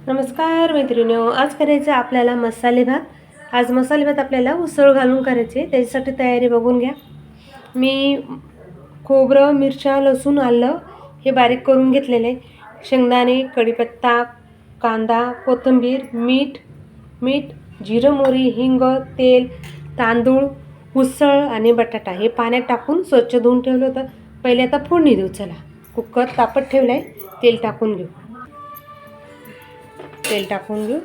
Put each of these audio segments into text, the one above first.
नमस्कार मैत्रिणींनो, आज करायचं आपल्याला मसाले भात. आज मसाले भात आपल्याला उसळ घालून करायचे. त्याच्यासाठी तयारी बघून घ्या. मी खोबरं, मिरच्या, लसूण, आलं हे बारीक करून घेतलेले आहे. शेंगदाणे, कढीपत्ता, कांदा, कोथिंबीर, मीठ, जिरं, मोहरी, हिंग, तेल, तांदूळ, उसळ आणि बटाटा हे पाण्यात टाकून स्वच्छ धुवून ठेवलं होतं. पहिले आता फोडणी देऊ. चला, कुकर तापत ठेवलं आहे. तेल टाकून घेऊ. तेल टाकून घेऊ.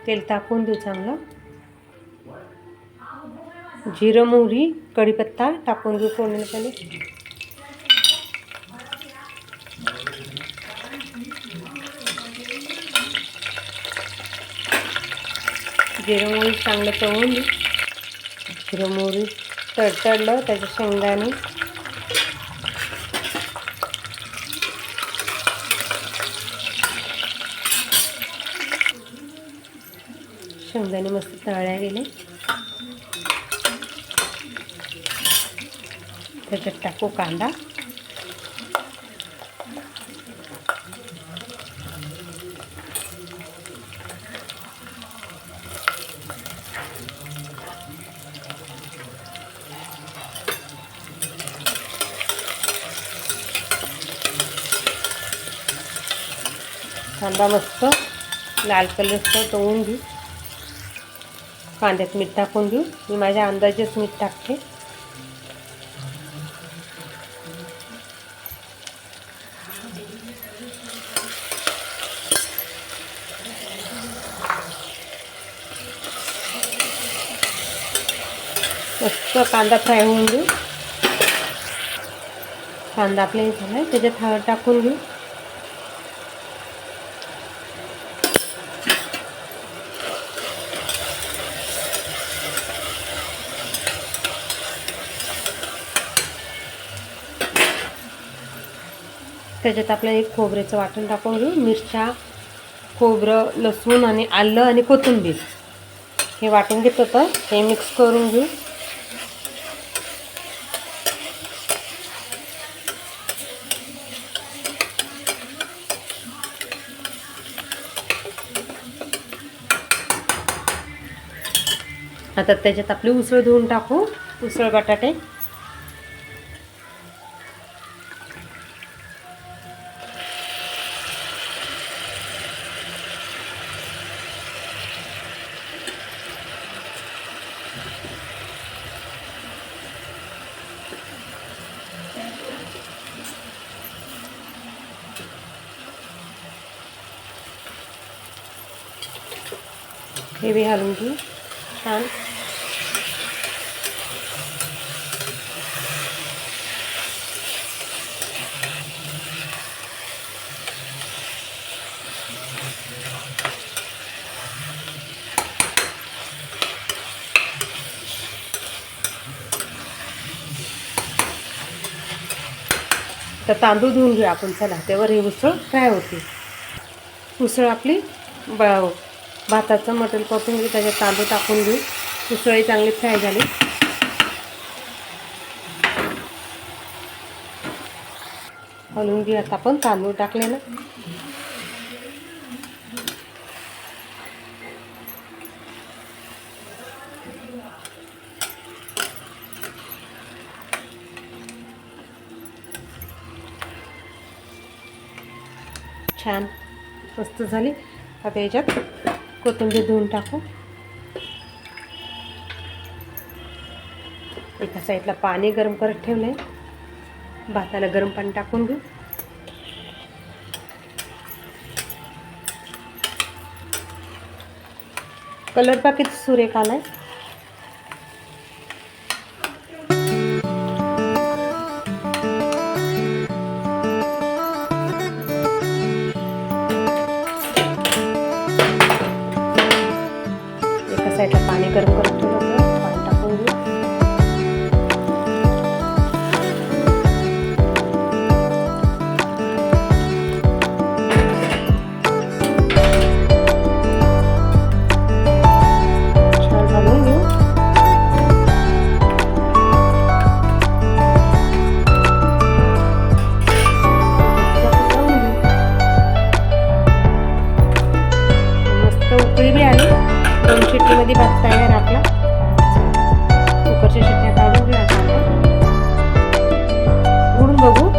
तेल टाकून देऊ चांगलं. जिरं, मोहरी, कढीपत्ता टाकून घेऊ फोडणीला पहिले. जिरं मोहरी चांगलं तळून घेऊ. जिरं मोहरी तडतडलं त्याचे शेंगदाणे, शेंगदाणे मस्त तळल्या गेले. त्याच्यात टाकू कांदा, कांदा मस्त लाल कलरचं तळून घेऊ. कांद्यात मीठ टाकून घेऊ. मी माझ्या अंदाजेच मीठ टाकते. मस्त कांदा फ्राय होऊन घेऊ. कांदा आपल्याला झाला आहे. त्याच्यात हळद टाकून घेऊ. त्याच्यात आपल्याला एक खोबऱ्याचं वाटण टाकून घेऊ. मिरच्या, खोबरं, लसूण आणि आलं आणि कोथिंबीर हे वाटून घेत होतं. हे मिक्स करून घेऊ. आता त्याच्यात आपली उसळ धुवून टाकू. उसळ बटाटे हे बी घालून घेऊ छान. तर तांदूळ धुवून घेऊ आपण. चला, त्यावर ही उसळ फ्राय होते. उसळ आपली भाताचं मटण परतून घेऊ. त्याच्यात तांदूळ टाकून घेऊ. उसळी चांगली फ्राय झाली. हलवून घेऊ. आता आपण तांदूळ टाकले ना, छान मस्त झाली. आता याच्यात कोथिंबीर धुवून टाकू. एका साईडला पाणी गरम करत ठेवलं आहे. भाताला गरम पाणी टाकून घेऊ. कलर पा किती सुरेख आलाय. एका साईडला पाणी गरम करत ठेवलं होतं. पाणी टाकून घेऊ. आणि 2 शिट्टीमध्ये भात तयार आपला. कुकरच्या शिट्ट्या काढून घेऊ आता आपण. उघडून बघू.